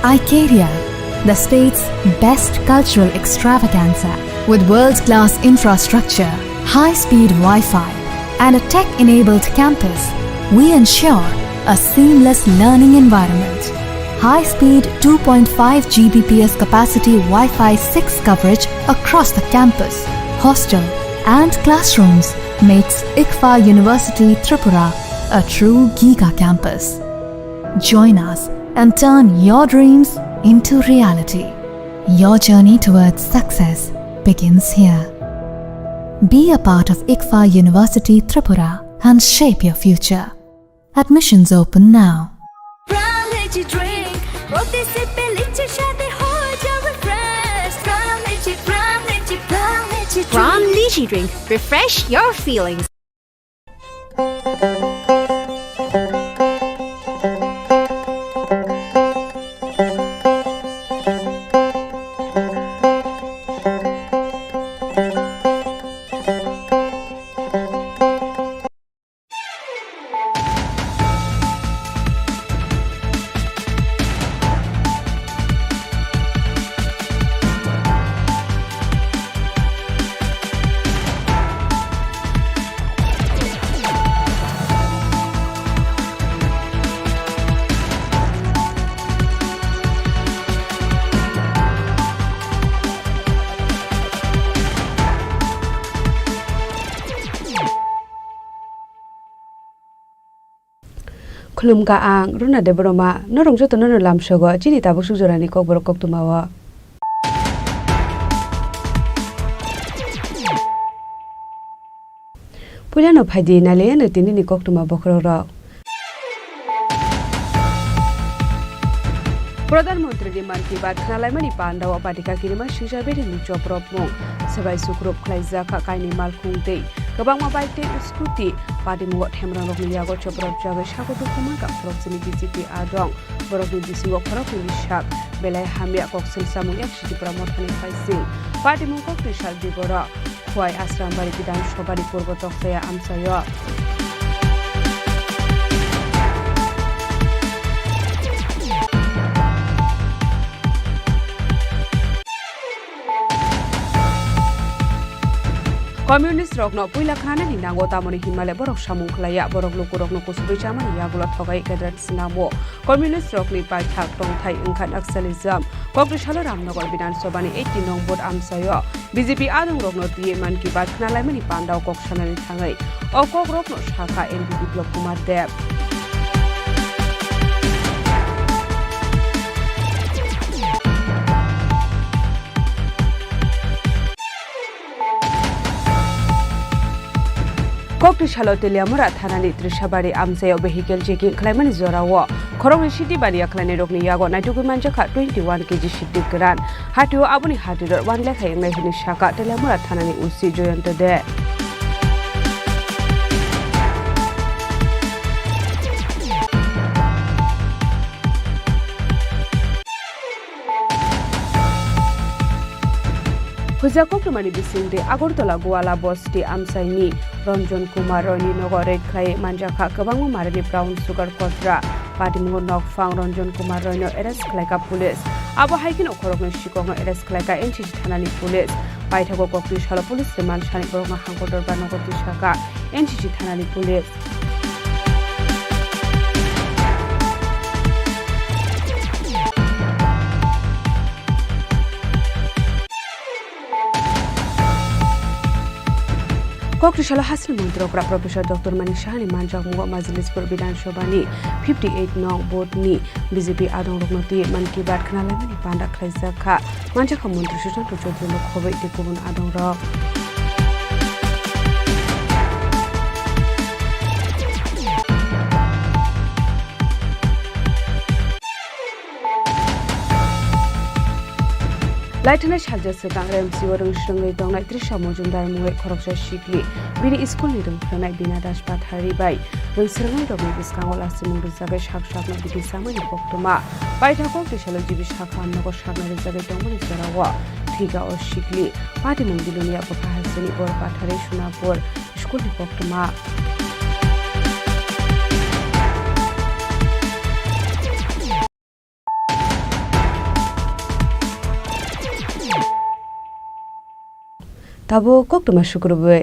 Icaria, the state's best cultural extravaganza. With world-class infrastructure, high-speed Wi-Fi, and a tech-enabled campus, we ensure a seamless learning environment. High-speed 2.5 Gbps capacity Wi-Fi 6 coverage across the campus, hostel, and classrooms makes ICFA University Tripura a true Giga campus. Join us and turn your dreams into reality. Your journey towards success begins here. Be a part of ICFA University Tripura and shape your future. Admissions open now. From Lychee Drink, refresh your feelings. Kulum ka ang runa de broma no rongjo to no lam shogo chini ta busu jorani kokborok koktumawa Pulano phaidi nale no tini ni koktuma bokroro Pradhanmantri Man Ki Baat Khnalaimani Pandawa Patika Kirima Shishaberi ni Choprop Mong Sabai Sukrop Klaiza Kaini Malkhungte Kabangma Baite Uskuti Padi Mugot Hemran of Yago Choprop Jaga Shakotu Kumaka Proximi BCP Adong Borokni Bisingo Koroki Shak Belai Hamia Koksil Samu Yakshi Pramotani Faisi Padi Mungok Rishal Digora Kwai Asram Bari Bidan Shobari Purbotok Saya Amsayo Communist rock no puila khana ni nango tamoni himale borok samung khlaya borok lukurok no kusubri chamani yagula thogai kadrat sinamo Communist rock ni pai thak tong thai ingkhan aksalism kokri shalo ramnagar bidan sobani 18 nong bot amsayo BJP adung rok no tie Man Ki Baat khnalaimani pandaw kok sanani thangai o Kokborok no shakha NPP Biplop Kumar Dev Kokri Shalotelia Mura Thanani Trishabari Amsayo vehicle checking Climani Zorawa Khorong City Baria Klani Rokni Yago Naituku Manjaka 21 kg Shiti Gran Hatu Abuni Hatu 1 lakh English Shaka Telemura Thanani Usi Joyanta de Hujako Kumani Bisinde Agortola Guala Bosti Amsaini Ranjan Kumar Roni Nogoret Klai Manjaka Kabangu Marani Brown Sugar Kotra Patimungo Nok Fang Ranjan Kumar Rono Eres Klaka Police Abo Hiking Okorok Shikongo Eres Klaka Enchi Thanani Police Paitago Kokri Shala Police Remand Shani Boroma Hankotor Banogoti Shaka Enchi Thanani Police Kokri Shala Hasil Montrokra Professor Dr. Manishani Manjak Mugo Majlis Perbidan Shobani 58 Nong Botni BJP Adong Roknoti Man Ki Baat Khnalaimani Panda Khlaisa Kha Manjak Mantri Shujan Tuchotri Lokhobai Tikubun Adong Rok Laitana Shalja Sekang Siwarung Shungai Dongai Trisha Mojumdar Muwe Koroksa Shikli Bini Iskul Nidung Pranai Bina Dashpat Haribai Rung Serang Dogi Biskangola Simung Rizaga Shak Shak No Bidi Samani Poktoma Baita Kok Tishalo Jibish Hakam Nago Shak Na Rizaga Domani Sarawa Tiga O Shikli Pati Mundilunia Bapahasani Bor Patare Shunapur Iskul Poktoma tabo kokdoma shukrubwe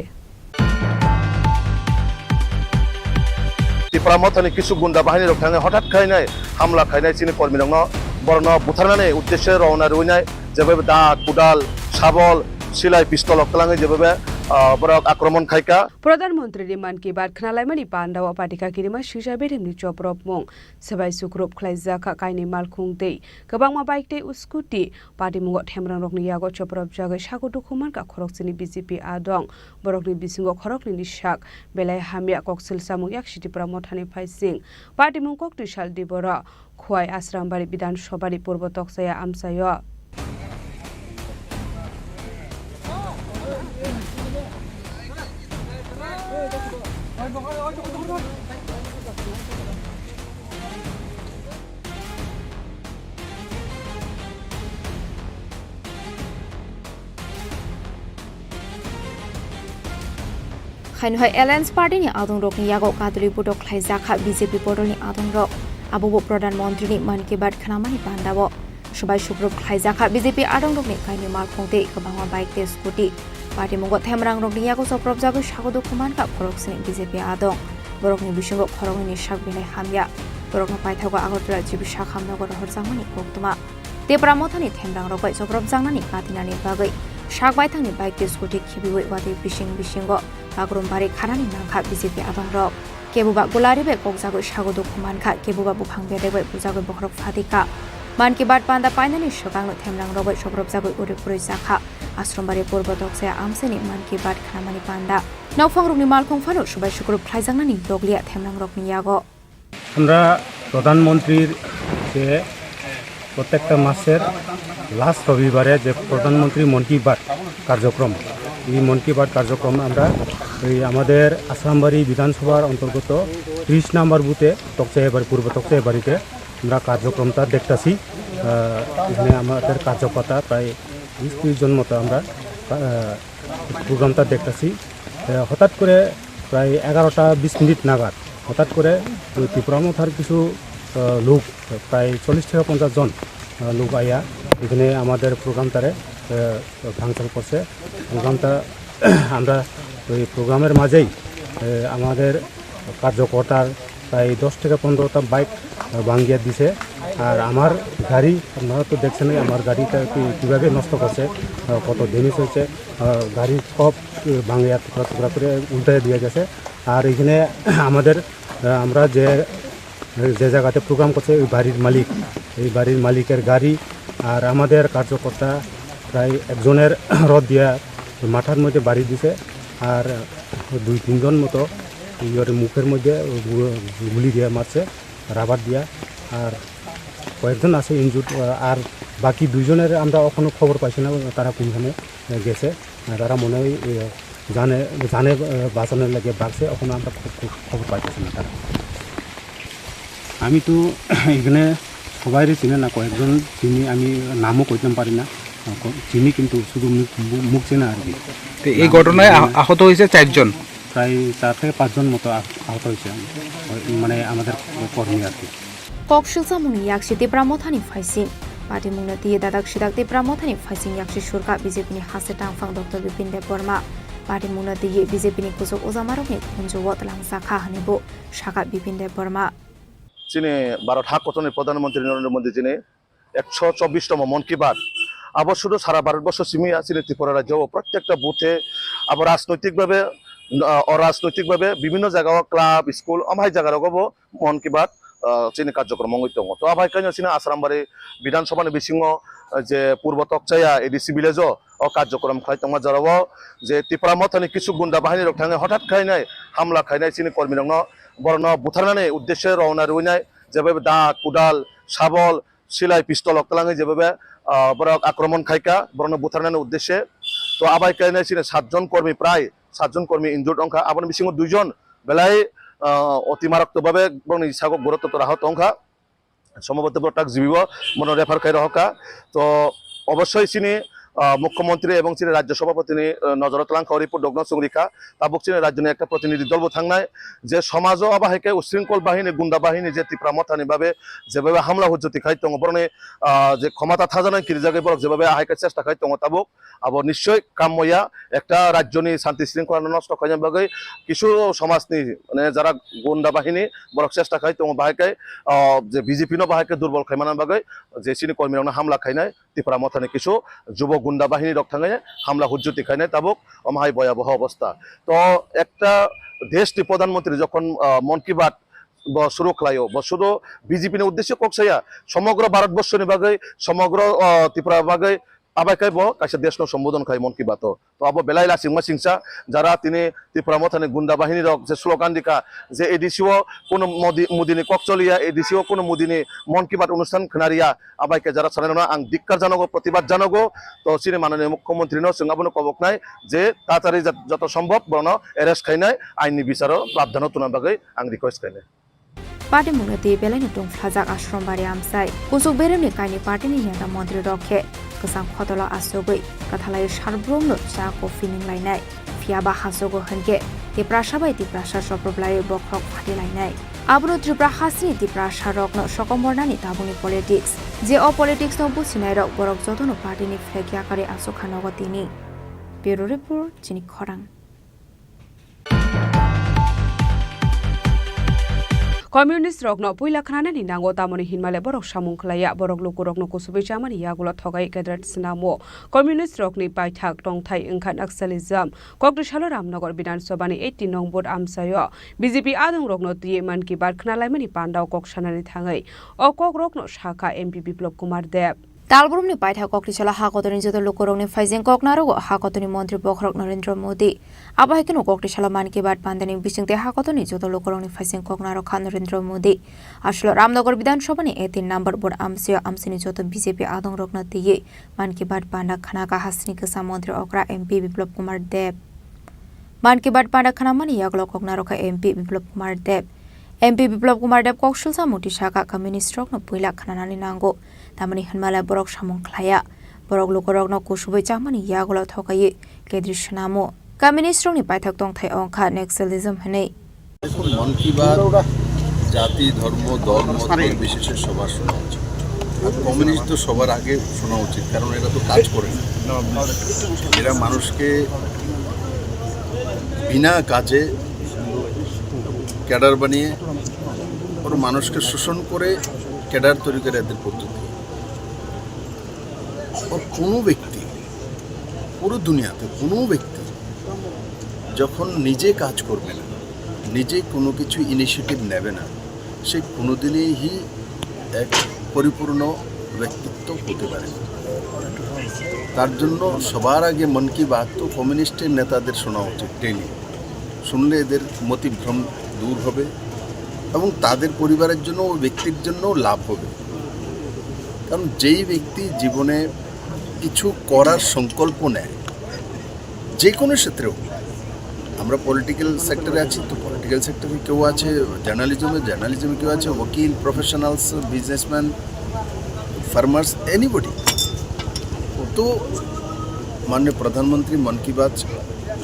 Tripura মথানি কিছু গুন্ডা বাহিনী রক্ষাঙ্গে হঠাৎ খাইনাই হামলা খাইনাই চিনি কর্মী দङ বরণ বুথারনাनै উদ্দেশ্যে রওনা রইনাই যেভাবে দা কুদাল শাবল সিলাই পিস্তল অকলাঙ্গে যেভাবে বরক আক্রমণ খাইকা প্রধানমন্ত্রী মান কি বাত খনালাইমানি পান্ডাও পাটিকা কিরিমা সিজা বেরিমনি চপ্রপ মং সবাই সুক্রপ খ্লাইজাকা কাইনি মালখুং দেই গোবাংমা বাইক তে স্কুটি পাটি মুগ থেমরাং রকনি यागो चप्रप जागै सागो दुखुमान का खरकसिनि बीजेपी आदं बरकनि बिसिंगो खरकनि निशाक बेलाय हामिया कक्सिल सामुं याकसिति प्रमथानि फाइसिं पार्टी मुं कक्ति साल दिबरा खुवाई आश्रामबारि विधानसभानि पूर्व तकसाया आमसायो Khainhoi Alliance Party ni adung rok ni yago kadri budok khlaijaka BJP portal ni adung rok abobo pradhan mantri ni man ki bat khanamani pandabo সবাই সুপ্রব খাইজাখা বিজেপি আদং রকনি কাইনি মালখংতে গবাংমা বাইক তে scooty party মুগ থেমরাং রকনি ইয়াগো চপ্রব জাগো sago Khuman কা খরকসনি BJP আদং বরকনি বিসঙ্গ খরগনি শাক বিলাই হামিয়া বরকনি পাইথাগো Agartala GB শাক হামনগর হরজামনি কোকতমা তেপরা মথানি থেমরাং রকবাই চপ্রব জাংনানি কাতিনানি বাগৈ শাক বাইথাंनि bike তে স্কুটি খিবিবৈ वादे बिसिंग बागुरुम्बारि खानानि नांखा बिजेपि आदं रक केबुबा गुलारिबे ककजागो सागो दुखुमानखा केबुबा बुफां बेदेबे बुजागो बखरक फादिका मान की बात पांदा पाइनानि सगांनो थेमलां रगै सब्रब जागो उरिपुरै जाखा आश्रमबारि पूर्व तकसाया आमसेनि मान की बात खानामानि पांदा नावफां रकनि मालखं फानो सबाय शुक्र फ्लाइजांनानि दगलिया थेमलां रकनि यागो আমরা প্রধানমন্ত্রীর যে প্রত্যেকটা মাসের লাস্ট রবিবারে যে প্রধানমন্ত্রী মন কি বাত কার্যক্রম এই মন কি বাত কার্যক্রম আমরা এই আমাদের আশ্রামবাড়ি বিধানসভার অন্তর্গত 30 নম্বর বুথে তকসাইবাড়ি পূর্ব তকসাইবাড়িতে আমরা কার্যক্রমটা দেখতেছি এখানে আমাদের কার্যকর্তা প্রায় 20-30 জন মতো আমরা প্রোগ্রামটা দেখতেছি হঠাৎ করে প্রায় 11টা 20 মিনিট নাগাদ হঠাৎ করে ত্রিপুরা মথার কিছু লোক প্রায় 40 থেকে 50 জন লোক আইয়া এখানে আমাদের প্রোগ্রামটারে ভাঙচুর করছে প্রোগ্রামটা আমরা ওই প্রোগ্রামের মাঝেই আমাদের কার্যকর্তার প্রায় 10 থেকে 15টা বাইক ভাঙিয়ে দিছে আর আমার গাড়ি আপনারা তো দেখছেন আমার গাড়িটা কীভাবে নষ্ট করছে কত ড্যামেজ হয়েছে গাড়ি সব ভাঙিয়া টুকরা টুকরা করে উল্টে দিয়ে গেছে আর এখানে আমাদের আমরা যে জায়গাতে প্রোগ্রাম করছে ওই বাড়ির মালিক এই বাড়ির মালিকের গাড়ি আর আমাদের কার্যকর্তা প্রায় একজনের রদ দিয়া মাথার মধ্যে বাড়ি দিছে আর 2-3 জন মতো মুখের মধ্যে গুলি দিয়ে মারছে রাবার দিয়া আর কয়েকজন আছে ইনজুর্ড আর বাকি 2 জনের আমরা এখনো খবর পাইছি না তারা কোনখানে গেছে তারা মনে হয় জানে বাঁচানোর লাগে বাঁচছে এখনো আমরা খবর পাইতেছি না তারা আমি তো এখানে সবাই চিনে না কয়েকজন চিনি আমি নামও কইতে পারি না চিনি কিন্তু শুধু মুখ চেনা আর কি এই ঘটনায় আহত হয়েছে 4 জন প্রায় 4 থেকে 5 জন মতো আহত হয়েছে মানে আমাদের কর্মী আর কি কক্সিল সামুনি ইয়াকসি তেপ্রা মথানি ফাইসিং পার্টি মুংনা দিয়ে দাদাক সিদাক তেপ্রা মথানি ফাইসিং ইয়াকসি সুরকা বিজেপিनि हासे टांगफां डॉक्टर बिपिन देब बर्मा पार्टी मुंना दिए बिजेपिनि कुसुक ओजामारकनि खुंजोवत लांजाखा हनिबो शाखा बिपिन देब बर्मा চিনি ভারত হাকতনের প্রধানমন্ত্রী নরেন্দ্র মোদী যিনি 124তম মন কি বাত আবার শুধু সারা ভারতবর্ষ সীমিত আছে ত্রিপুরা রাজ্য প্রত্যেকটা বুথে আবার অরাজনৈতিকভাবে বিভিন্ন জায়গা ক্লাব স্কুল আমাই জায়গার মন কি বাত চিনি কার্যক্রম দङ তো আবার কেন চিনি আশ্রামবাড়ি বিধানসভানি বিসিङ যে পূর্ব তকচায়া এডিসি ভিলেজ ও কার্যক্রম খাইতং যারাও যে ত্রিপুরা মথানি কিছু গুন্ডা বাহিনী রক্ষাঙ্গে হঠাৎ খাইনাই হামলা খাইনাই চিনি কর্মী দङ বরণ বুথারনাनै উদ্দেশ্যে রওনা রইনাই যেভাবে দা কুদাল শাবল সিলাই পিস্তল অকলাঙ্গে যেভাবে বরক আক্রমণ খাইকা বরণ বুথারনাनै উদ্দেশ্যে তো আবাই কাইনাই চিনি 7 জন কর্মী প্রায় 7 জন কর্মী ইনজুর্ড অংখা আবার বিসিङ 2 জন বেলায় অতি মারাত্মকভাবে বরণ ইসাগো গুরুত্ব আহত অংখা সম্ভবত তাক জীবিব মনে রেফার খাই রহকা তো অবশ্যই চিনি মুখ্যমন্ত্রী এবং চিনি রাজ্য সভাপতি নজরত লাংখাও রিপোর্ট ডগ্ন সুরিখা তাবুক চিনি রাজ্যের একটা প্রতিনিধি দল থাকনায় যে সমাজ অবাহিকে উশৃঙ্খল বাহিনী গুন্ডা বাহিনী যে তীব্র মথানি ভাবে যেভাবে হামলা হুজ্জতি খাই দङ বরনে যে ক্ষমতা থাজানায় কিরিজাগে বরক যেভাবে আহাইকে চেষ্টা খাই দङ তাবুক আবার নিশ্চয় কাম্যয়া একটা রাজ্যনি শান্তি শৃঙ্খলা নষ্ট খাইজাম বাকে কিছু সমাজনি মানে যারা গুন্ডা বাহিনী বরক চেষ্টা খাই দङ বাহাইকে যে বিজেপি ন বাহাইকে দুর্বল খাইমানার বাকে যে চিনি কর্মীরা হামলা খাইনায় তীব্র মথানি কিছু যুব গুন্ডা বাহিনী রক থাঙে হামলা হুজ্জতি খাইনায় তাবুক অমাহাই ভয়াবহ অবস্থা তো একটা দেশটি প্রধানমন্ত্রী যখন মন কি বাত শুরু খাইও শুধু বিজেপির উদ্দেশ্য ককসাইয়া সমগ্র ভারতবর্ষ বাকে সমগ্র ত্রিপুরা বাকে আবাইকাই কাছে দেশ সম্বোধন খাই মন কি বাত তো আবো বেলাই লাসিংমা সিংসা যারা তিনি ত্রিপুরা মথানি গুন্ডা বাহিনীর যে স্লোগান দিকা যে এডিসিও কোনো মুদিনী ককচলিয়া এডিসিও কোনো মুদিনী মন কি বাত অনুষ্ঠান খারিয়া আবাইকে যারা সারানো আং ধিক্কার জানাগো প্রতিবাদ জানাগো তো চিনি মাননীয় মুখ্যমন্ত্রী সিংহাবন কবক নাই যে তাড়াতাড়ি যত সম্ভব বরণ এরেস্ট খাইনায় আইনি বিচারও প্রাবধান তুনা বাকে আং রিকোয়েস্ট খাইনায় পার্টি মুনতি বেলাইনি টং ফ্লাজাক আশ্রম বাড়ি আমসাই কুসুক বেরেমনি কাইনি পার্টিনি নেতা মন্ত্রী রক্ষে গোसां खतला आसोगै कथालाय सारब्रमनो चा कफि निंलायनाय फियाबा हासोगो होनके तिप्रासा बाय तिप्रासा सप्रब्लाय बख्रक फाटिलायनाय आब्रो त्रिपुरा हासिनि तिप्रासा रकनो सकमरनानि ताबुनि पलिटिक्स जे अ पलिटिक्स नो बुसिनाय रक बरक जतनो पार्टीनि फ्लेग आकारे आसोखानगो तिनि ब्युरो रिपोर्ट चिनि खरां কমিউনিস্ট রগ্ন পুইলা খানানি নাঙ্গো তামনি হিনমালে বরক সামুং খলাইয়া বরক লোক রগ্ন কুসুবি চামানি ইয়াগুলা থগাই কেদ্রাট সিনামো কমিউনিস্ট রগনি পাইথাক টংথাই ওংখান নাক্সালিজম কক্রিশাল রামনগর বিধানসভানি 18 নং বোর্ড আমসায় বিজেপি আদং রগ্ন দিয়ে মান কি বাত খনালাইমানি পান্ডাও ককসানানি থাঙাই অ কক রগ্ন শাখা এমপি বিপ্লব কুমার দেব तालबुरुमनि पाइथा कक्रिसला हाकतनि जत लोकरंनि फाइजें ककनारगो हाकतनि मन्त्री बखरक नरेन्द्र मोदी आबाहिकनो कक्रिसला मान की बात पान्दानि बिसिंते हाकतनि जत लोकरंनि फाइजें ककनारक खा नरेन्द्र मोदी आसल रामनगर विधानसभानि 18 नम्बर बोर्ड आमसिया आमसिनि जत बीजेपी आदं रकना तिये मान की बात पान्दा खानाका हासिनि गोसा मन्त्री अक्रा एमपी बिप्लव कुमार देव मान की बात पान्दा खाना मानि यागलो ककनारका एमपी बिप्लव कुमार देव एमपी बिप्लव कुमार देव कौशलसा मुटी शाखा कम्युनिस्ट रकनो पुइला खानानानि नांगो तामनि हनमाला बरक सामुं खलाया बरक लोकरकनो कुसुबै चामनि यागलो थकाये केद्रिस नामो कम्युनिस्ट रकनि पाइथक तंथाय अंखा नेक्सलिज्म हनै मन की बात জাতি ধর্ম দল মত বিশেষে সবার শোনা উচিত আর কমিউনিস্ট তো সবার আগে শোনা উচিত কারণ এরা তো কাজ করে না এরা মানুষকে বিনা কাজে ক্যাডার বানিয়ে ওর মানুষকে শোষণ করে ক্যাডার তৈরি করে এদের পদ্ধতি और কোনো ব্যক্তি পুরো দুনিয়াতে কোনো ব্যক্তি যখন নিজে কাজ করবে না নিজে কোনো কিছু ইনিশিয়েটিভ নেবে না সে কোনোদিনই এক পরিপূর্ণ ব্যক্তিত্ব হতে পারে না তার জন্য সবার আগে মন কি বাত তো কমিউনিস্টের নেতাদের শোনা উচিত ডেইলি শুনলে এদের মতিভ্রম দূর হবে এবং তাদের পরিবারের জন্য ও ব্যক্তির জন্য লাভ হবে কারণ যেই ব্যক্তি জীবনে কিছু করার সংকল্প নেয় যে কোনো ক্ষেত্রেও আমরা পলিটিক্যাল সেক্টরে আছি তো পলিটিক্যাল সেক্টরে কেউ আছে জার্নালিজমে কেউ আছে ওকিল প্রফেশনালস বিজনেসম্যান ফার্মার্স এনিবডি তো মাননীয় প্রধানমন্ত্রী মন কি বাত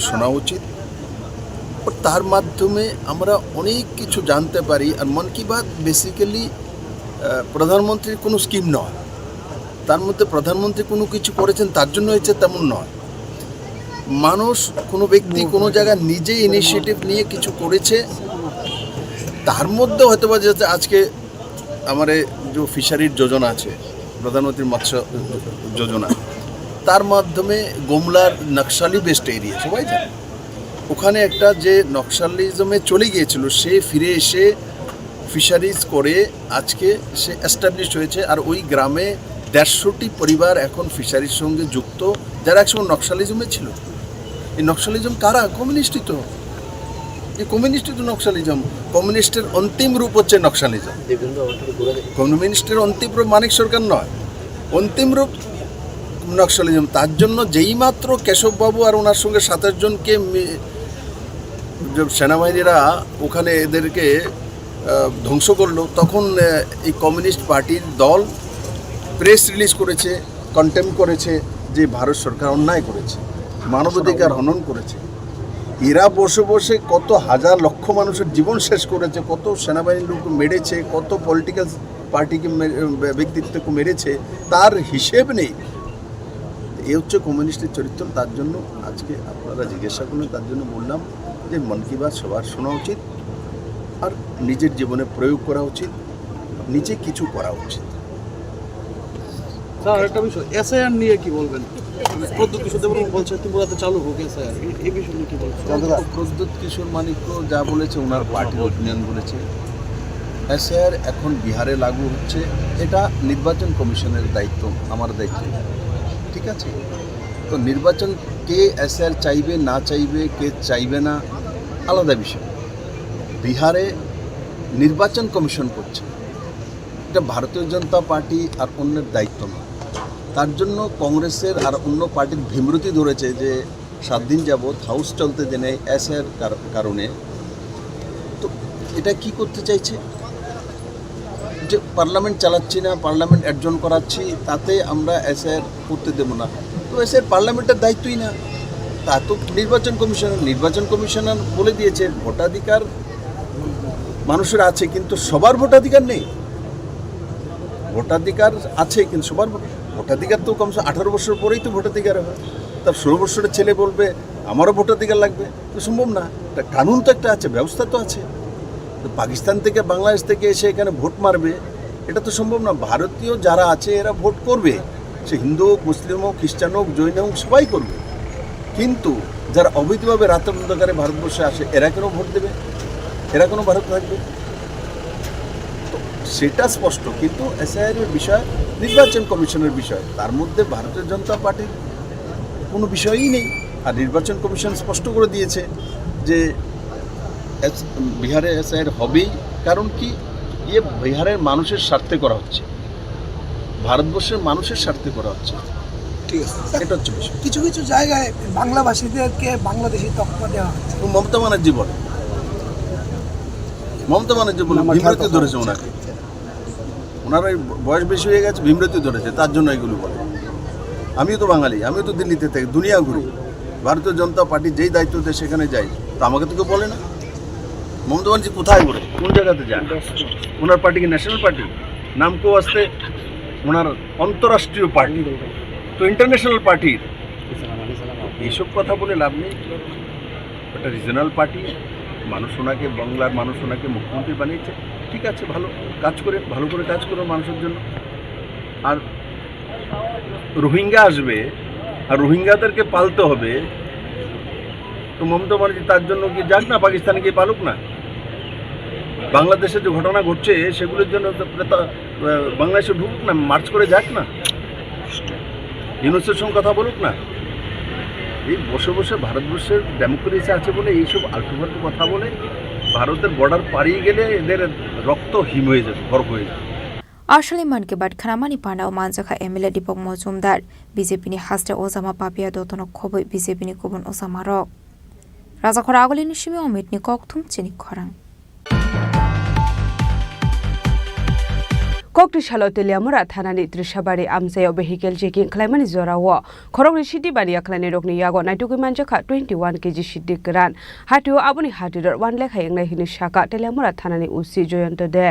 শোনা উচিত और তার মাধ্যমে আমরা অনেক কিছু জানতে পারি আর মন কি বাত বেসিক্যালি প্রধানমন্ত্রীর কোনো স্কিম নয় তার মধ্যে প্রধানমন্ত্রী কোনো কিছু করেছেন তার জন্য হয়েছে তেমন নয় মানুষ কোনো ব্যক্তি কোনো জায়গায় নিজে ইনিশিয়েটিভ নিয়ে কিছু করেছে তার মধ্যে হয়তো বা যে আজকে আমার যে ফিশারির যোজনা আছে প্রধানমন্ত্রীর মৎস্য যোজনা তার মাধ্যমে গোমলার নকশালি বেস্ট এরিয়া সবাই জানে ওখানে একটা যে নকশালিজমে চলে গিয়েছিল সে ফিরে এসে ফিশারিজ করে আজকে সে এস্টাবলিশ হয়েছে আর ওই গ্রামে 150টি পরিবার এখন ফিশারির সঙ্গে যুক্ত যারা একসময় নকশালিজমে ছিল এই নকশালিজম কারা কমিউনিস্টই তো এই কমিউনিস্টই তো নকশালিজম কমিউনিস্টের অন্তিম রূপ হচ্ছে নকশালিজম কমিউনিস্টের অন্তিম রূপ মানিক সরকার নয় অন্তিম রূপ নকশালিজম তার জন্য যেই মাত্র কেশববাবু আর ওনার সঙ্গে 27 জনকে সেনাবাহিনীরা ওখানে এদেরকে ধ্বংস করলো তখন এই কমিউনিস্ট পার্টির দল প্রেস রিলিজ করেছে কন্টেম্প করেছে যে ভারত সরকার অন্যায় করেছে, মানবাধিকার হনন করেছে। এরা বসে বসে কত হাজার লক্ষ মানুষের জীবন শেষ করেছে, কত সেনাবাহিনীর লোক মেরেছে, কত পলিটিক্যাল পার্টিকে ব্যক্তিত্বকে মেরেছে, তার হিসেব নেই। এই হচ্ছে কমিউনিস্টের চরিত্র। তার জন্য আজকে আপনারা জিজ্ঞাসা করলেন, তার জন্য বললাম যে মন কি বাত সবার শোনা উচিত, আর নিজের জীবনে প্রয়োগ করা উচিত, নিজে কিছু করা উচিত। স্যার একটা বিষয়, এসআইআর নিয়ে কি বলবেন? প্রদ্যুৎ কিশোর দেববর্মা বলছে ত্রিপুরাতে চালু হোক এসআইআর, এই বিষয় নিয়ে কি বলছেন? প্রদ্যুৎ কিশোর মানিক্য যা বলেছে ওনার পার্টির অপিনিয়ন বলেছে। এসআইআর এখন বিহারে লাগু হচ্ছে, এটা নির্বাচন কমিশনের দায়িত্ব, আমার দায়িত্ব, ঠিক আছে? তো নির্বাচন কে এসআইআর চাইবে না চাইবে, কে চাইবে না, আলাদা বিষয়। বিহারে নির্বাচন কমিশন করছে, এটা ভারতীয় জনতা পার্টি আর অন্যের দায়িত্ব না। তার জন্য কংগ্রেসের আর অন্য পার্টির ভীমরতি ধরেছে যে 7 দিন যাবৎ হাউস চলতে দেনে এসআইআর কারণে। তো এটা কি করতে চাইছে যে পার্লামেন্ট চালাচ্ছি না, পার্লামেন্ট অ্যাডজন করাচ্ছি, তাতে আমরা এসআইআর করতে দেবো না। তো এসআইআর পার্লামেন্টের দায়িত্বই না, তা তো নির্বাচন কমিশনার বলে দিয়েছে ভোটাধিকার মানুষের আছে, কিন্তু সবার ভোটাধিকার নেই। ভোটাধিকার আছে কিন্তু সবার ভোটাধিকার তো কমসে 18 বছর পরেই তো ভোটাধিকার হয়। তার 16 বছরের ছেলে বলবে আমারও ভোটাধিকার লাগবে, তো সম্ভব না। একটা কানুন তো একটা আছে, ব্যবস্থা তো আছে। তো পাকিস্তান থেকে বাংলাদেশ থেকে এসে এখানে ভোট মারবে, এটা তো সম্ভব না। ভারতীয় যারা আছে এরা ভোট করবে, সে হিন্দু হোক, মুসলিম হোক, খ্রিস্টান হোক, জৈন হোক, সবাই করবে। কিন্তু যারা অবৈধভাবে রাতের অন্ধকারে ভারতবর্ষে আসে, এরা কেন ভোট দেবে? এরা কোনো ভারত থাকবে? সেটা স্পষ্ট। কিন্তু এসআইআর বিষয় নির্বাচন কমিশনের বিষয়, তার মধ্যে ভারতীয় জনতা পার্টির কোনো বিষয়ই নেই। আর নির্বাচন কমিশন স্পষ্ট করে দিয়েছে যে বিহারে এসআইআর হবেই। কারণ কি, বিহারের মানুষের স্বার্থে করা হচ্ছে, ভারতবর্ষের মানুষের স্বার্থে করা হচ্ছে। ঠিক আছে, এটা হচ্ছে বিষয়। কিছু কিছু জায়গায় বাংলাভাষীদেরকে বাংলাদেশি তকমা দেওয়া হচ্ছে। মমতা ব্যানার্জি বলে, ভীমরতি ধরেছে ওনাকে, ওনার বয়স বেশি হয়ে গেছে, ভীমরতি ধরেছে, তার জন্য এগুলো বলে। আমিও তো বাঙালি, আমিও তো দিল্লিতে থাকি, দুনিয়া ঘুরি, ভারতীয় জনতা পার্টি যেই দায়িত্বতে সেখানে যাই, তো আমাকে তো কেউ বলে না। মমতা ব্যানার্জি কোথায় ঘুরে, কোন জায়গাতে যান? ওনার পার্টি কি ন্যাশনাল পার্টি? নাম কেউ আসতে ওনার অন্তরাষ্ট্রীয় পার্টি, তো ইন্টারন্যাশনাল পার্টির এইসব কথা বলে লাভ নেই। একটা রিজনাল পার্টি, মানুষ ওনাকে, বাংলার মানুষ ওনাকে মুখ্যমন্ত্রী বানিয়েছে, ঠিক আছে, ভালো করে কাজ করো মানুষের জন্য। আর রোহিঙ্গা আসবে, আর রোহিঙ্গাদেরকে পালতে হবে, তো মমতা ব্যানার্জি তার জন্য কি যাক না, পাকিস্তানে গিয়ে পালুক না। বাংলাদেশে যে ঘটনা ঘটছে সেগুলোর জন্য বাংলাদেশে ঢুকুক না, মার্চ করে যাক না, ইউনুসের সঙ্গে কথা বলুক না। এই বসে বসে ভারতবর্ষের ডেমোক্রেসি আছে বলে এইসব আলটু কথা বলে, ভারতের বর্ডার পাড়িয়ে গেলে এদের রক্ত হিম হয়ে যাবে, বরফ হয়ে যাবে। আসলে মান কি বাত খানামানি পান্ডাও মানজাখা এমএলএ দীপক মজুমদার বিজেপিনি হাস্তে ওজামা পাপিয়া দতন খবই বিজেপিনি গুবুন ওজামা রক রাজাখরা আগলিনি সিমি অমিতনি ককথুম চিনি খরাং kokti shalo teliamura thanani trishabari amsayo vehicle checking khlaimani zorawo khorongni city bani akhlani rokni yago naituki manjakha 21 kg shidi gran hatio abuni hatiror 1 lakh yengnai hini shaka teliamura thanani usi joyonto de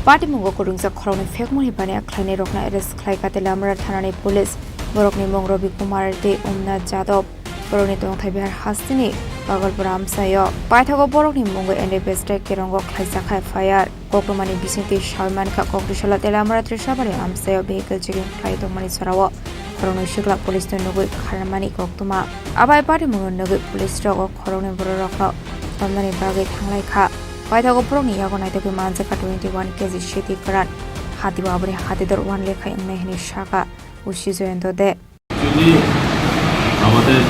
Party Mungo Kurungsa Koroni Fekmoni Bani Aklani Rokna Eres Klaika Telamra Thanani Police Borokni Mongrobi Kumar De Umna Jadov Boroni Tong Thaibihar Hastini Bagalpur Amsayo Paithago Borokni Mungo Ende Bestre Kirongo Klaisakha Fire Kokromani Bisinti Sharman Ka Kokrishala Telamra Trishabari Amsayo Vehicle Checking Klaito Mani Sarawa Koroni Shikla Police to Nugu Karamani Koktuma Abai Party Mungo Nugu Police Rogo Koroni Borokno Tamani Bagi Thanglai Paithago Proni Yago Naituki Manjaka 21 kg shiti karan hati babri hati dor 1 lekha inne hini shaka ushizoendo de Actually আমাদের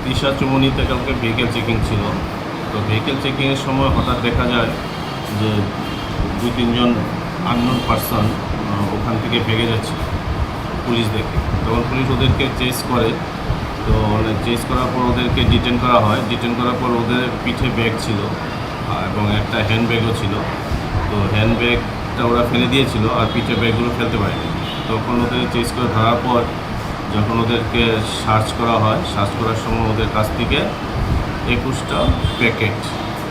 দিশা চুমনিতে কালকে vehicle checking ছিল তো vehicle checking এর সময় হঠাৎ দেখা যায় যে 2-3 জন আননোন পারসন ওখান থেকে ভেগে যাচ্ছে পুলিশ দেখে। তখন পুলিশ ওদেরকে চেস করে, তো চেস করার পর ওদেরকে ডিটেন করা হয়। ডিটেন করার পর ওদের পিঠে ব্যাগ ছিল এবং একটা হ্যান্ড ব্যাগও ছিল। তো হ্যান্ড ব্যাগটা ওরা ফেলে দিয়েছিল আর পিঠে ব্যাগগুলো ফেলতে পারেনি। তখন ওদের চেস করে ধরার পর যখন ওদেরকে সার্চ করা হয়, সার্চ করার সময় ওদের কাছ থেকে 21টা প্যাকেট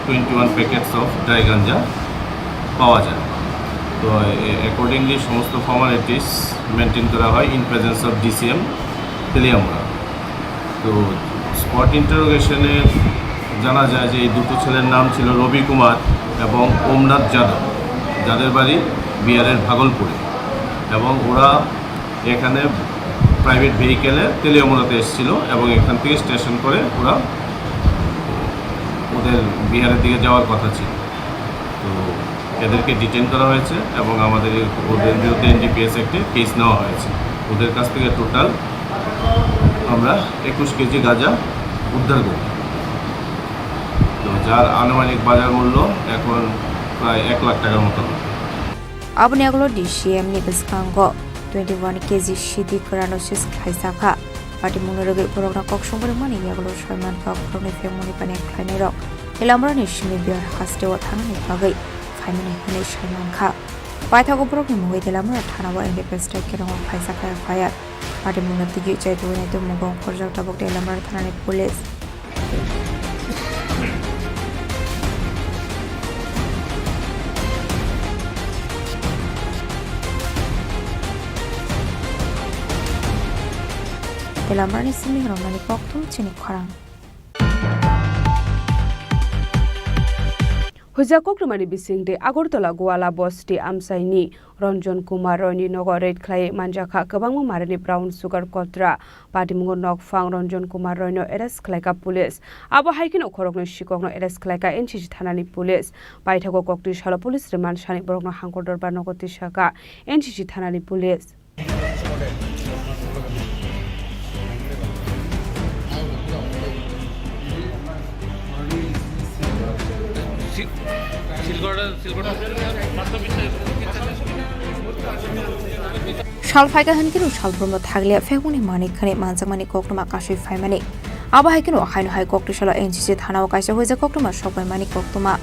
21 প্যাকেটস অফ ড্রাই গাঞ্জা পাওয়া যায়। তো অ্যাকর্ডিংলি সমস্ত ফর্মালিটিস মেনটেন করা হয় in presence of DCM Teliamura. তো স্পট ইন্টারোগেশনে জানা যায় যে এই দুটো ছেলের নাম ছিল রবি কুমার এবং ওমনাথ যাদব, যাদের বাড়ি বিহারের ভাগলপুরে, এবং ওরা এখানে প্রাইভেট ভেহিকেলে তেলিয়ামুড়াতে এসেছিল এবং এখান থেকে স্টেশন করে ওরা ওদের বিহারের দিকে যাওয়ার কথা ছিল। তো এদেরকে ডিটেন করা হয়েছে এবং আমাদের ওদের বিরুদ্ধে এনডিপিএস একটি কেস নেওয়া হয়েছে। ওদের কাছ থেকে টোটাল আমরা 21 কেজি গাঁজা উদ্ধার করি, তো যার আনুমানিক বাজার মূল্য এখন প্রায় 1 লাখ টাকার মতো হবে। Abniaglo DCM ni Biskango 21 kg Shidi Karanosis Kaisaka Pati Munurugi Purogna Kokshumber Money Yaglo Sherman Kok Prone Femoni Pane Klanero Elamrani Shimi Beer Haste Watani Pagi Famine Hene Sherman Ka Paitago Program with Elamra Tanawa and the Pesta Kino Kaisaka Fire Pati Munati Jay to Veneto Mugo Project about Elamra Tani Police. Elamrani Chini Chini Khorang Hujakokramani bisingde Agortola Goala Bosti Amsaini Ranjan Kumar Roni Nogo Red Clay Manjaka Kabang Marani Brown Sugar Kotra Patimungo Nok Fang Ranjan Kumar Rono Eres Kleka Police Abo Hiking Okorogno Shikogno Eres Kleka Enchi Tanani Police Paitago Kokti Shala Police Remand Shani Borogno Hankodor Banogoti Shaka Enchi Tanani Police Shalfaiga Hankino Shalbromo Taglia Feguni Mani Kane Manzamani Kokroma Kashi Faimani Abahikino Haino Hai Koktishala NCC Hana Kasha was a Kokroma shop by Mani Koktoma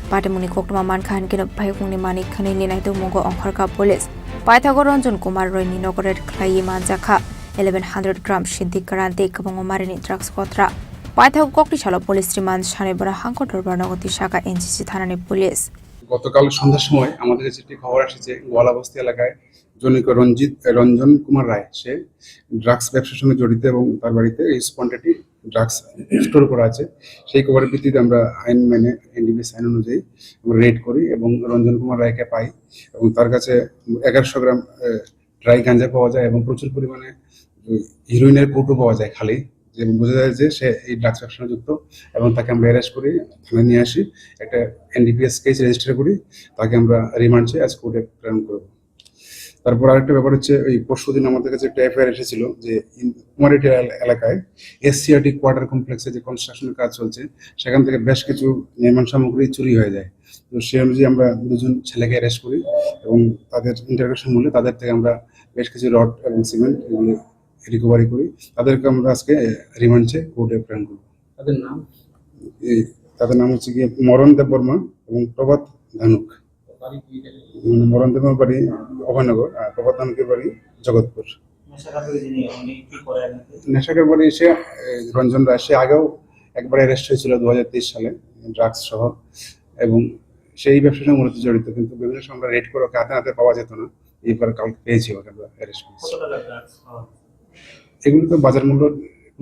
Patamuni Koktoma Mankan Kino Pahuni Mani Kane Ninato Mongo on Korka Police Pythagoranjon Kumar Roni Nogored Clay Manzaka 1100 grams Shindi Karante Kabongo Marini Drugs Kotra Pythag Koktishala Police Remand Shanibara Hankotor Banogoti Shaka NCC Hanani Police গতকাল সন্ধ্যার সময় আমাদের কাছে একটি খবর আসছে গোয়ালাবস্তি এলাকায় জনৈক রঞ্জন কুমার রায়, সে ড্রাগস ব্যবসার সঙ্গে জড়িত এবং তার বাড়িতে এই কোয়ান্টিটি ড্রাগস স্টোর করা আছে। সেই খবরের ভিত্তিতে আমরা আইন মেনে এনডিপিএস আইন অনুযায়ী আমরা রেড করি এবং রঞ্জন কুমার রায়কে পাই এবং তার কাছে 1100 গ্রাম ড্রাই গাঁজা পাওয়া যায় এবং প্রচুর পরিমাণে হিরোইনের কৌটো পাওয়া যায় খালি, এবং বোঝা যায় যে সে এই ড্রাগস ব্যবসার সঙ্গে যুক্ত এবং তাকে আমরা অ্যারেস্ট করি, থানায় নিয়ে আসি, একটা এনডিপিএস কেস রেজিস্টার করি, তাকে আমরা রিমান্ড চেয়ে আজ কোর্টে প্রেরণ করব। তারপর আরেকটা ব্যাপার হচ্ছে ওই পরশুদিন আমাদের কাছে একটা এফআইআর এসেছিল যে কুমারহাটি এলাকায় এসসিআরটি কোয়ার্টার কমপ্লেক্সে যে কনস্ট্রাকশনের কাজ চলছে সেখান থেকে বেশ কিছু নির্মাণ সামগ্রী চুরি হয়ে যায়। তো সেই অনুযায়ী আমরা 2 জন ছেলেকে অ্যারেস্ট করি এবং তাদের ইন্টারোগেশন মূল্যে তাদের থেকে আমরা বেশ কিছু রড এবং সিমেন্ট এগুলো রিকভারি করি, তাদেরকে আমরা আজকে রিমান্ড চেয়ে কোর্টে প্রেরণ করব। তাদের নাম হচ্ছে গিয়ে মরণ দেব বর্মা এবং প্রভাত ধানুক। মরণ দেব বাড়ি অভয়নগর আর প্রভাত ধানুকের বাড়ি জগৎপুর। নেশাকের বাড়ি সে রঞ্জন রায়, সে আগেও একবার অ্যারেস্ট হয়েছিল 2023 সালে ড্রাগস সহ, এবং সেই ব্যবসার সঙ্গে মূলত জড়িত, কিন্তু বিভিন্ন সময় আমরা রেড করে ওকে হাতে হাতে পাওয়া যেত না, এইবার কালকে পেয়েছি ওকে আমরা অ্যারেস্ট করেছি। এগুলো তো বাজার মূল্য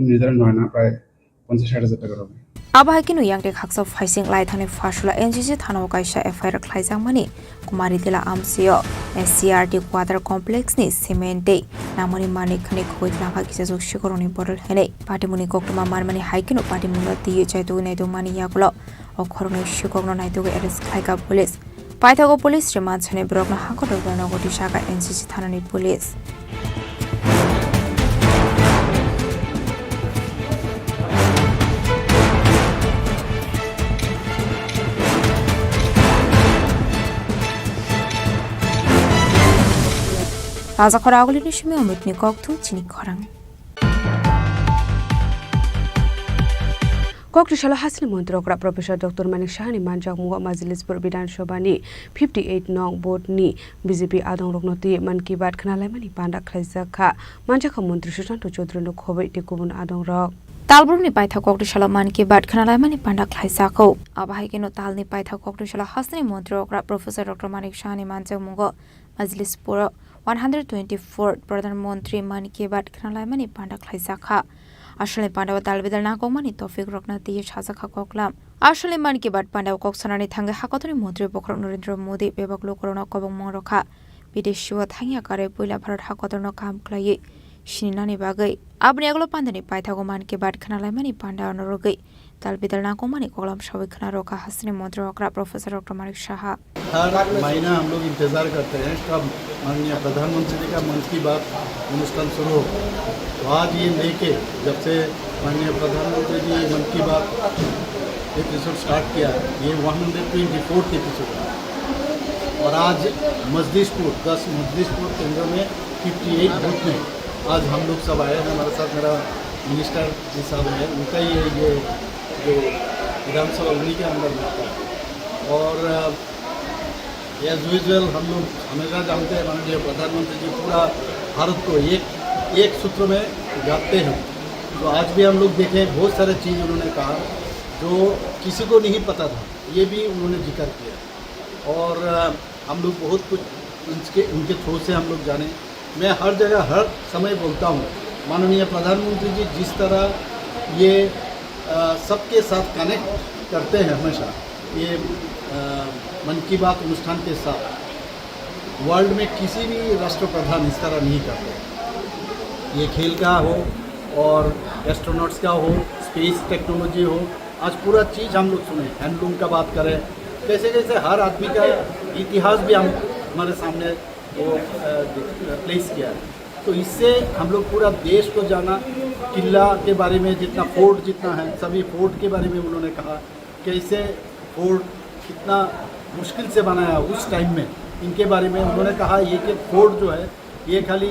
নির্ধারণ হয় না, প্রায় 50-60 টাকা হবে। Abahikino Yangde Haks of Fising Laithane Fashula NCC Thana Kaisha FIR Klaisang Mani Kumari Dela Amsio SCRT Quarter Complex ni Cemente Namoni Mani Kane Kuit Laka Kisazo Shikoroni Bottle Hene Patimuni Koktuma Marmani Haikino Patimuna Ti Chaitu Nedo Mani Yakulo Okorno Shikorno Naito Eres Kaika Police Pythago Police Remand Hane Brokna Hakoto Banogoti Shaka NCC Thanani Police Raja Khorang agulini shimi omutni koktu Chini Khorang. Koktishala Hasni Montrokra Professor Dr. Manik Shahani Manjak Muga Majlispur Bidan Shobani 58 Nong Board Ni BJP Adong Rognoti Man Ki Baat Khanalamani Panda Khlaizakha Manjak Montri Susanto Chaudhary no Khobei Tikubun Adong Rok Talburni Paitha Koktishala Man Ki Baat Khanalamani Panda Khlaizakho Abahikeno Talni Paitha Koktishala Hasni Montrokra Professor Dr. Manik Shahani Manjak Muga Majlispur 124 Pradhan Mantri Man Ki Baat Khanalamani Panda Khlaizakha Ashali Pandawa Talbidal Nakomani Tofik Roknati Shazaka Koklam. Ashali Man Ki Baat Pandawa Koksanani Thanga Hakotoni Mudri Bokrok Narendra Modi Bebaklo Corona Kobong Moroka Bideshua Thanga Kare Pula Parat Hakotono Kam Clay Shinani Bagai Abniaglo Pandani Paithago Man Ki Baat Khanalamani Panda Norogai Talbidal Nakomani Kolam Shavikana Roka Hasni Mondrokra Professor Dr. Manik Shah. हर महीना हम लोग इंतज़ार करते हैं कब माननीय प्रधानमंत्री जी का मन की बात अनुष्ठान शुरू हो। तो आज ये लेके जब से माननीय प्रधानमंत्री जी मन की बात एपिसोड स्टार्ट किया ये 124th एपिसोड है और आज मजलिसपुर 10 मजलिसपुर केंद्र में 58 बूथ में आज हम लोग सब आए हैं। हमारे साथ मेरा मिनिस्टर जी साहब है, उनका ये जो विधानसभा उन्हीं के अंदर होता है और एज यूजुअल हम लोग हमेशा जानते हैं माननीय प्रधानमंत्री जी पूरा भारत को एक सूत्र में गाते हैं। तो आज भी हम लोग देखें बहुत सारे चीज़ उन्होंने कहा जो किसी को नहीं पता था, ये भी उन्होंने जिक्र किया और हम लोग बहुत कुछ उनके थ्रू से हम लोग जाने। मैं हर जगह हर समय बोलता हूँ माननीय प्रधानमंत्री जी जिस तरह ये सबके साथ कनेक्ट करते हैं हमेशा ये मन की बात अनुष्ठान के साथ वर्ल्ड में किसी भी राष्ट्रप्रधान इस तरह नहीं करते। ये खेल का हो और एस्ट्रोनॉट्स का हो, स्पेस टेक्नोलॉजी हो, आज पूरा चीज़ हम लोग सुने, हैंडलूम का बात करें, कैसे कैसे हर आदमी का इतिहास भी हम हमारे सामने वो प्लेस किया है। तो इससे हम लोग पूरा देश को जाना, किला के बारे में जितना फोर्ट जितना है सभी फोर्ट के बारे में उन्होंने कहा, कैसे फोर्ट कितना मुश्किल से बनाया उस टाइम में, इनके बारे में उन्होंने कहा। ये कि फोर्ट जो है ये खाली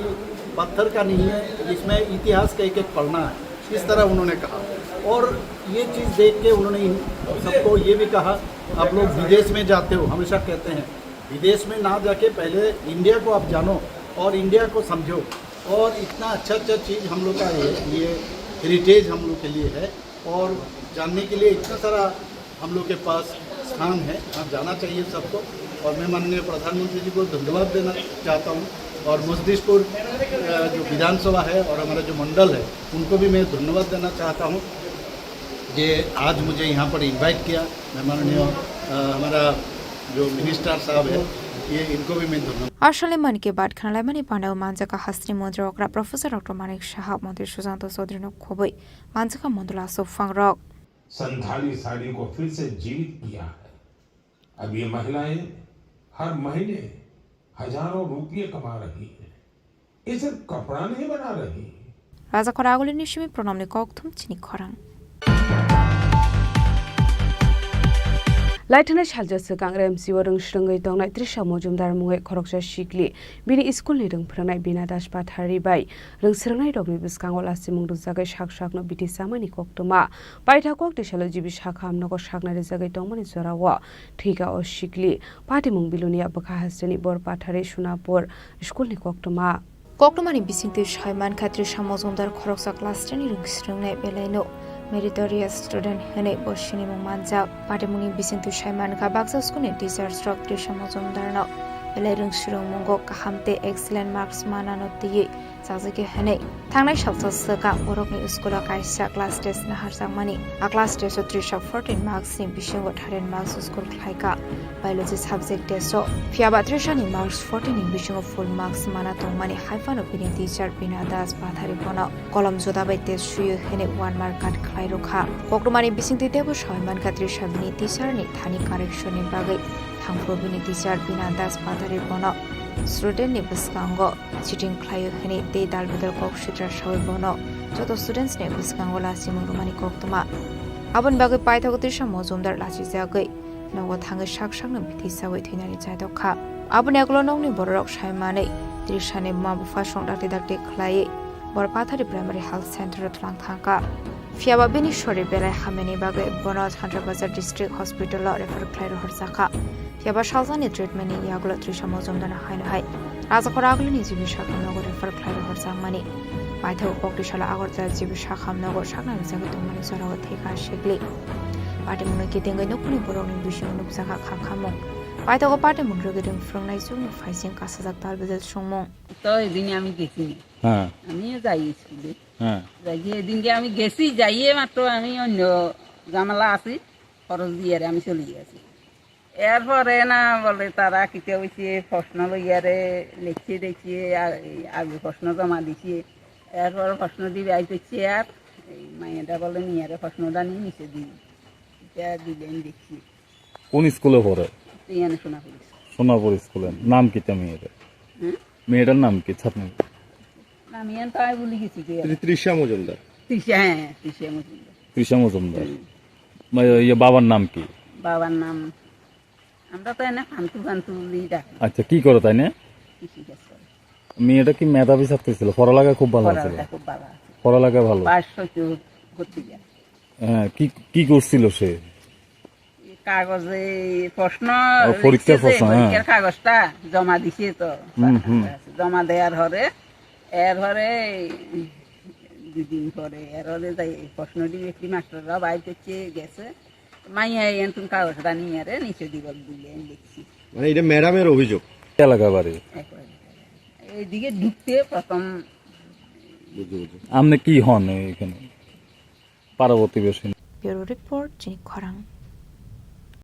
पत्थर का नहीं है, इसमें इतिहास का एक पढ़ना है, इस तरह उन्होंने कहा। और ये चीज़ देख के उन्होंने सबको ये भी कहा आप लोग विदेश में जाते हो, हमेशा कहते हैं विदेश में ना जाके पहले इंडिया को आप जानो और इंडिया को समझो। और इतना अच्छा चीज़ हम लोग का ये हेरिटेज हम लोग के लिए है और जानने के लिए इतना सारा हम लोग के पास स्थान है, आप जाना चाहिए सबको। और मैं माननीय प्रधानमंत्री जी को धन्यवाद देना चाहता हूँ और मजलिसपुर जो विधानसभा है और हमारा जो मंडल है उनको भी मैं धन्यवाद देना चाहता हूँ कि आज मुझे यहाँ पर इनवाइट किया। मैं माननीय हमारा जो मिनिस्टर साहब है ये इनको भी मैं धन्यवाद। Ashali Man Ki Baat Khanalamani Panda Manjaka Hasni Mondrokra Professor Dr. Manik Shah Montri Susanto Chaudhary no Khobei Manjaka Mondula So Fangrok Santhali sari को फिर से जीवित किया है। अब ये महिलाएं हर महीने हजारों रुपये कमा रही हैं। ये सिर्फ कपड़ा नहीं बना रही। Raja Khorang agulini shimi pronamni koktum Chini Khorang. Laitana Shalja Sakang MC Warung Shrangai Dong Night Trisha Mojumdar Muet Koroksa Shikli, Bini School Nidung Pranai Bina Dash Pathari by Rung Serenai Dogni Biskangola Simung Zaga Shak Shak no Biti Samani Koktoma, Baita Kok the Shalajibi Shakam no Shakna Zaga Domani Zorawa, Tiga or Shikli, Patimung Bilunia Bakahastani Bor Pathari Shunapur, School Nikoktoma. Koktomani Bisingti Shaiman Katrisha Mozumdar Koroksa Clustani Rung Serenai Beleno. Meritorious student Hene Boshini Mumanja, Patamuni Bisintu Shaiman Kabaksa School teacher Stroke Trisha Mozumdarno, Belerung Shrumungo Kahamte excellent marks Mananoti, Sazaki Hene, Tangna Shelter Saka, Urokni Uskula Kaisa class test Naharsangmani, a class test of Trisha 14 marks in Bishingo Taren marks school Klaika, biology subject test so Fiaba Trishani marks 14 in Bishingo full marks Manatomani hyphen opinion teacher Pinadas Patharipona, column Zodabai test Shu Hene 1 mark at Klairuka, Pokemani Bisingti Debu Shaiman Katrisha Bini teacher ni Tani correction in Bagay, Tangfro Bini teacher Pinadas Patharipona. Student ni Biskango, cheating Klayo Hene, they dal with the Kok Shitra Shawi Bono, Joto students ne Biskango Lasimurumani Koktoma. Abon Bagay Paitagotrisha Mozumdar Lachizagay, no what hang a shak shang and pitisa with Hinari Zadoka. Abonaglo no ni Borok Shaimane, त्रिशानि मा बुफा संडाक्ति दाक्ति खलायै बरपाथारि primary health centre थलां थांका फियाबा बेनि शरीर बेलाय हामेनि बागै बनज हान्ड्राबाजार district hospital refer खालाय हरजाखा फियाबा सालजानि ट्रिटमेन्टनि यागुला त्रिशा मजुमदार हायनोहाय राजाखर आगोलनि जिबिसा खामनगर refer खालाय हरजांमानि बायथाव पक्तिशाला Agartala जिबिसा खामनगर सागनानि जागै दंमानि जराव थैखा शेगलि party मुनो गेदेंगै नखुनि बर'नि बिसिङाव नुजाखा खाखामं बायथाव party मुनो गेदें फ्रंनाय जुनि फाइसिं कासाजाक तालबेजल संमं তো এদিন আমি গেছি আমিও যাই স্কুলে যাই এদিনকে আমি গেছি যাইয়ে মাত্র আমি অন্য জামালা আছি খরচ দিয়ে আমি চলে গেছি এরপরে না বলে তারা কিতে হয়েছে প্রশ্ন লইয়ারে লিখছে দেখিয়ে আগে প্রশ্ন জমা দিছে এরপর প্রশ্ন দিবে আইতেছে আর এই মাইয়াটা বলে নিয়ারে প্রশ্নটা নিয়ে নিচে দিই এটা দিলেন দেখছি কোন স্কুলে পড়ে ইয়ানে সোনাপুর সোনাপুর স্কুলের নাম কি মেয়েটার মেয়েটার নাম কি ছাত্র আমি তো আমি বলি গেছি তৃষা মজুমদার তৃষা মজুমদার বাবার নাম কি বাবার নাম আমরা তো এনে ফান্তু ফান্তু ডাকি আচ্ছা কি করো তাই না কৃষিকাজ করে মেয়েটা কি মেধাবী ছাত্র ছিল পড়ালেখা খুব ভালো ছিল পড়ালেখা ভালো হ্যাঁ কি করছিল সে কাগজে প্রশ্ন পরীক্ষার কাগজটা জমা দিছে তো জমা দেওয়ার হরে এর হরে দুদিন পরে এর হরে যাই প্রশ্ন দিয়ে একটি মাস্টাররা বাইতে গেছে মাইয়া এনতুন কাগজটা নিয়ে রে নিচে দিবল দিলে দেখছি মানে এটা ম্যাডামের অভিযোগ এলাকা বাড়ি এইদিকে ঢুকতে প্রথম আপনি কি হন এখানে পার্বতী বেশি ব্যুরো রিপোর্ট চিনি খরাং।